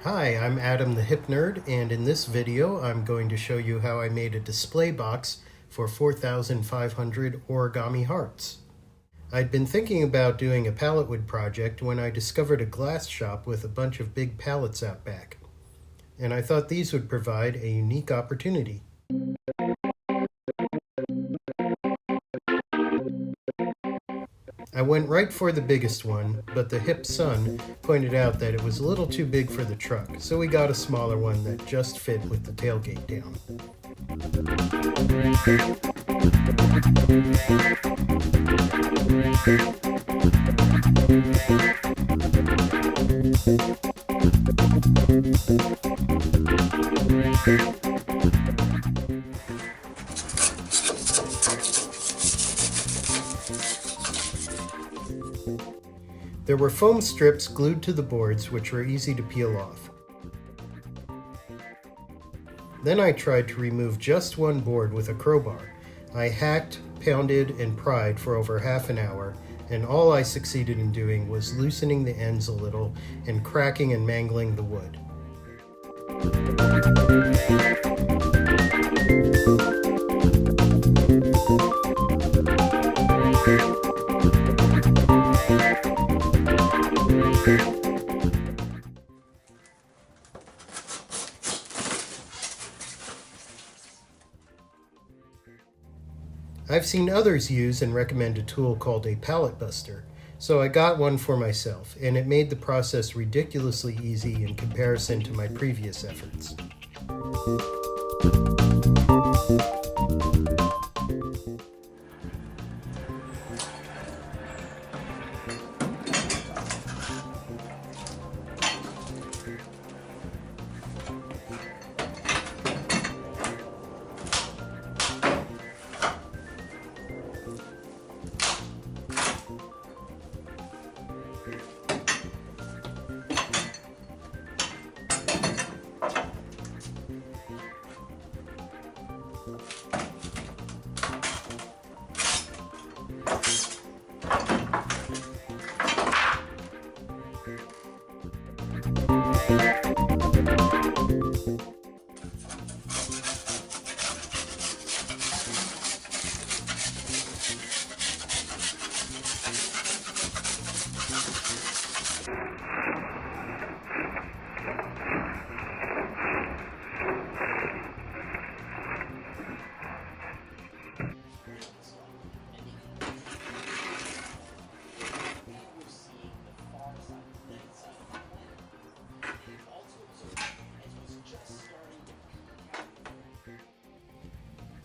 Hi, I'm Adam the Hip Nerd, and in this video I'm going to show you how I made a display box for 4,500 origami hearts. I'd been thinking about doing a pallet wood project when I discovered a glass shop with a bunch of big pallets out back, and I thought these would provide a unique opportunity. I went right for the biggest one, but the hip son pointed out that it was a little too big for the truck, so we got a smaller one that just fit with the tailgate down. There were foam strips glued to the boards which were easy to peel off. Then I tried to remove just one board with a crowbar. I hacked, pounded, and pried for over half an hour, and all I succeeded in doing was loosening the ends a little and cracking and mangling the wood. I've seen others use and recommend a tool called a pallet buster, so I got one for myself, and it made the process ridiculously easy in comparison to my previous efforts.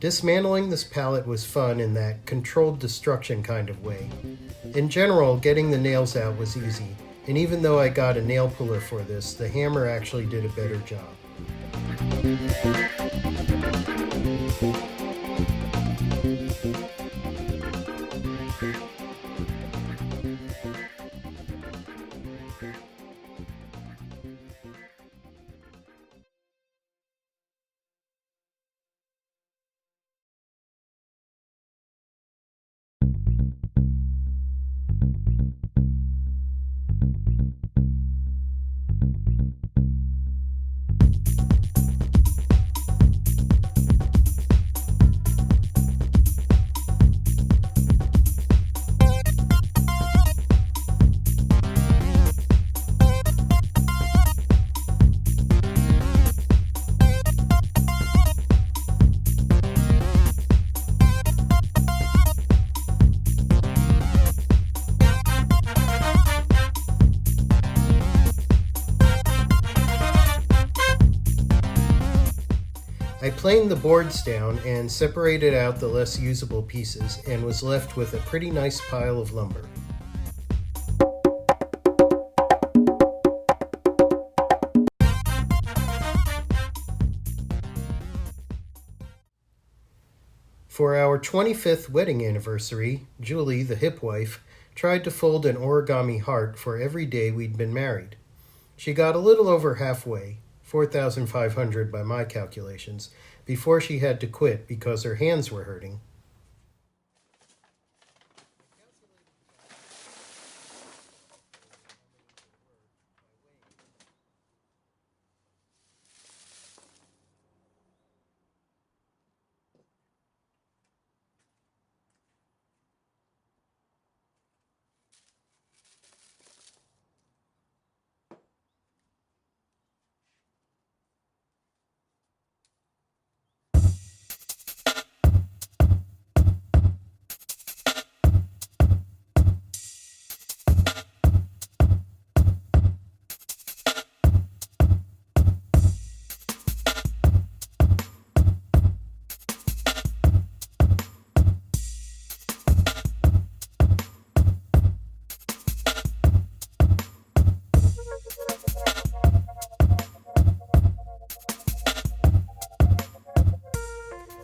Dismantling this pallet was fun in that controlled destruction kind of way. In general, getting the nails out was easy, and even though I got a nail puller for this, the hammer actually did a better job. I planed the boards down and separated out the less usable pieces and was left with a pretty nice pile of lumber. For our 25th wedding anniversary, Julie, the hip wife, tried to fold an origami heart for every day we'd been married. She got a little over halfway, 4,500 by my calculations, before she had to quit because her hands were hurting.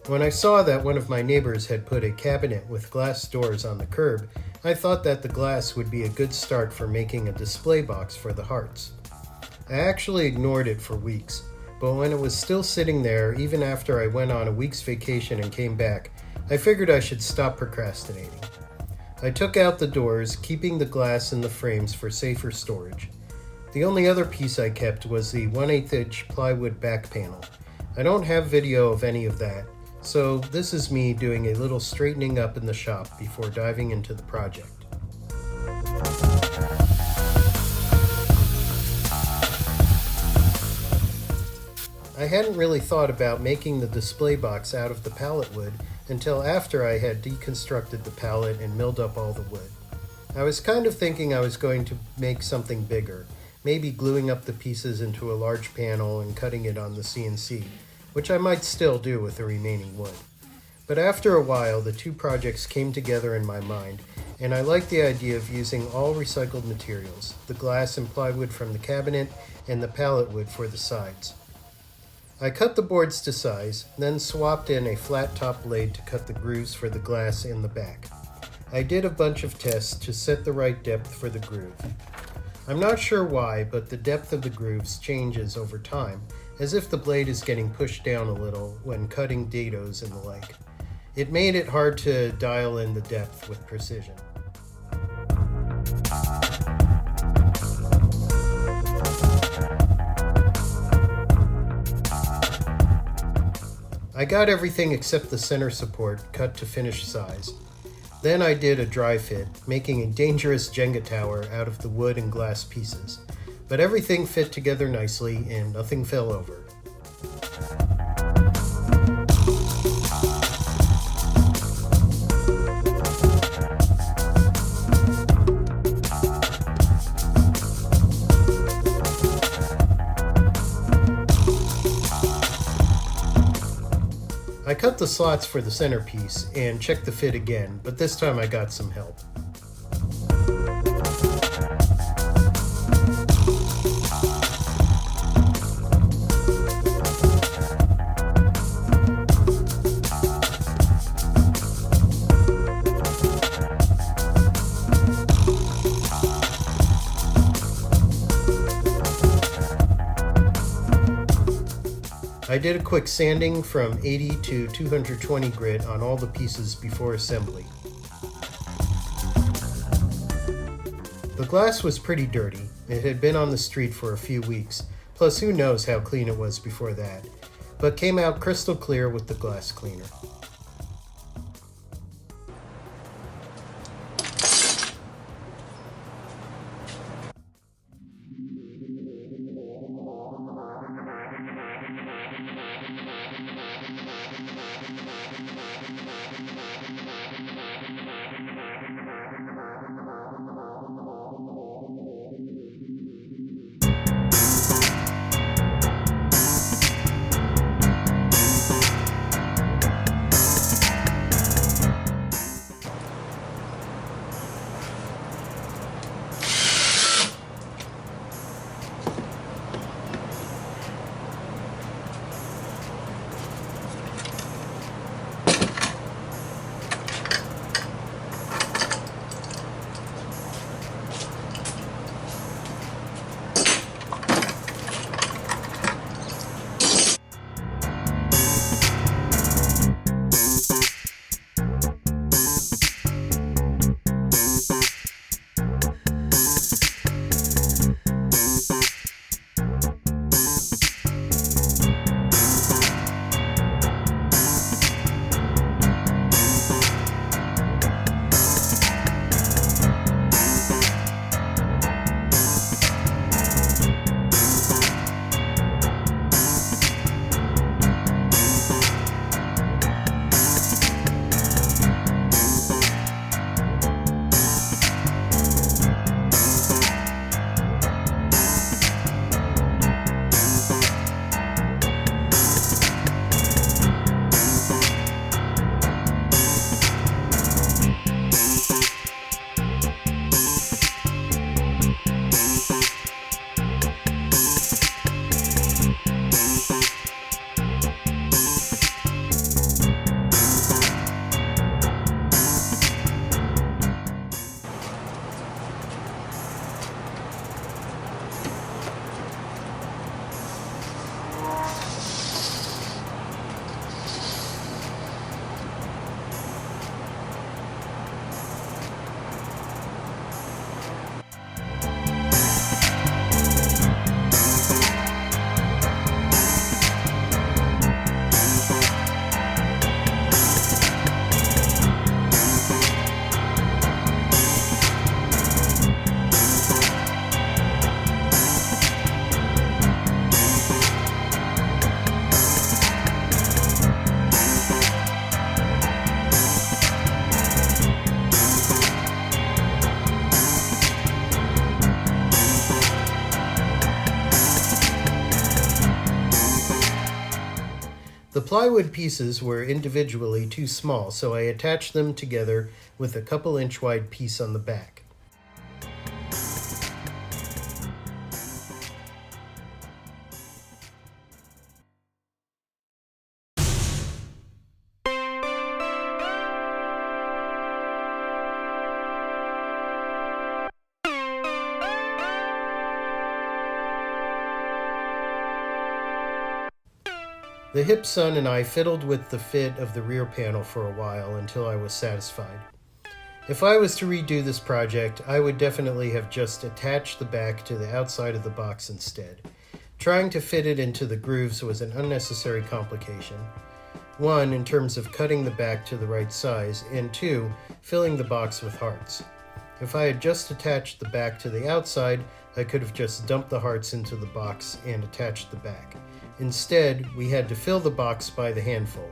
When I saw that one of my neighbors had put a cabinet with glass doors on the curb, I thought that the glass would be a good start for making a display box for the hearts. I actually ignored it for weeks, but when it was still sitting there, even after I went on a week's vacation and came back, I figured I should stop procrastinating. I took out the doors, keeping the glass in the frames for safer storage. The only other piece I kept was the 1/8 inch plywood back panel. I don't have video of any of that, so this is me doing a little straightening up in the shop before diving into the project. I hadn't really thought about making the display box out of the pallet wood until after I had deconstructed the pallet and milled up all the wood. I was kind of thinking I was going to make something bigger, maybe gluing up the pieces into a large panel and cutting it on the CNC, which I might still do with the remaining wood. But after a while, the two projects came together in my mind, and I liked the idea of using all recycled materials, the glass and plywood from the cabinet and the pallet wood for the sides. I cut the boards to size, then swapped in a flat top blade to cut the grooves for the glass in the back. I did a bunch of tests to set the right depth for the groove. I'm not sure why, but the depth of the grooves changes over time, as if the blade is getting pushed down a little when cutting dados and the like. It made it hard to dial in the depth with precision. I got everything except the center support cut to finished size. Then I did a dry fit, making a dangerous Jenga tower out of the wood and glass pieces. But everything fit together nicely and nothing fell over. I cut the slots for the centerpiece and checked the fit again, but this time I got some help. I did a quick sanding from 80 to 220 grit on all the pieces before assembly. The glass was pretty dirty. It had been on the street for a few weeks, plus who knows how clean it was before that, but came out crystal clear with the glass cleaner. The plywood pieces were individually too small, so I attached them together with a couple inch wide piece on the back. The hip son and I fiddled with the fit of the rear panel for a while until I was satisfied. If I was to redo this project, I would definitely have just attached the back to the outside of the box instead. Trying to fit it into the grooves was an unnecessary complication. One, in terms of cutting the back to the right size, and two, filling the box with hearts. If I had just attached the back to the outside, I could have just dumped the hearts into the box and attached the back. Instead, we had to fill the box by the handful.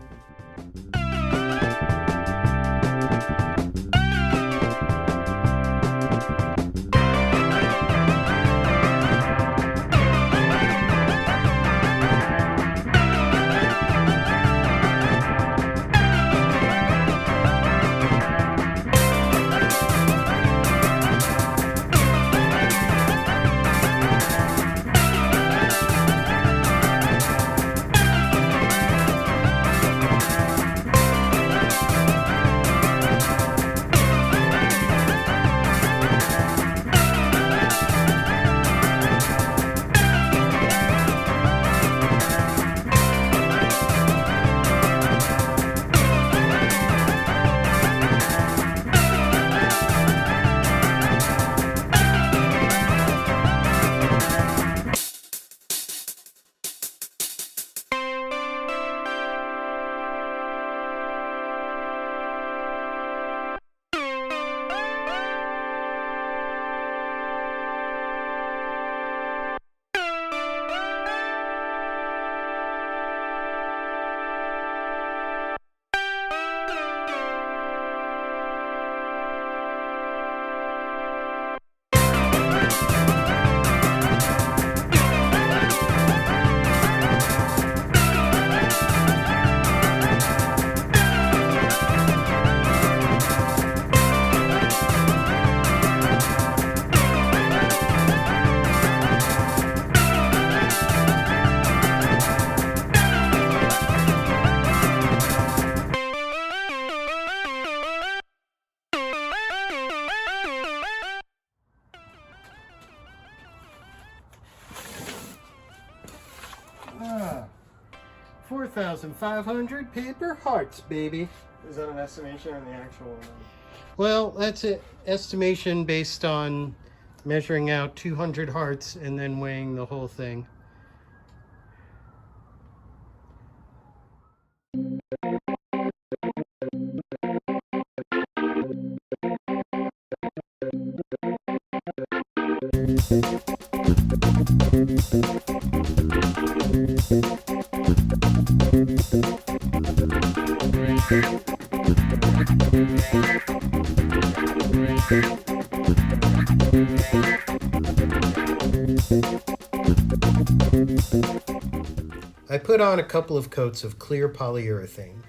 Ah, 4,500 paper hearts, baby. Is that an estimation or the actual? Well, that's an estimation based on measuring out 200 hearts and then weighing the whole thing. I put on a couple of coats of clear polyurethane.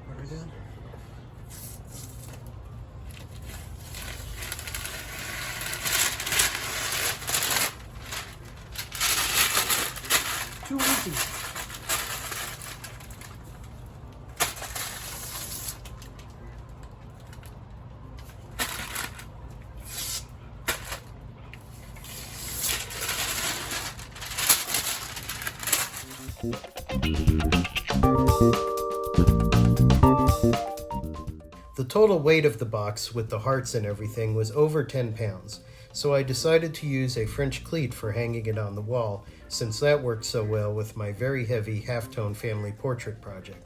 What is it? Too easy. The total weight of the box with the hearts and everything was over 10 pounds, so I decided to use a French cleat for hanging it on the wall, since that worked so well with my very heavy halftone family portrait project.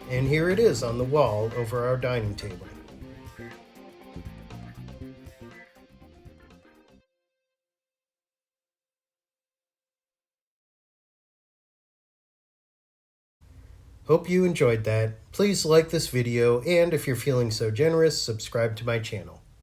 And here it is on the wall over our dining table. Hope you enjoyed that. Please like this video, and if you're feeling so generous, subscribe to my channel.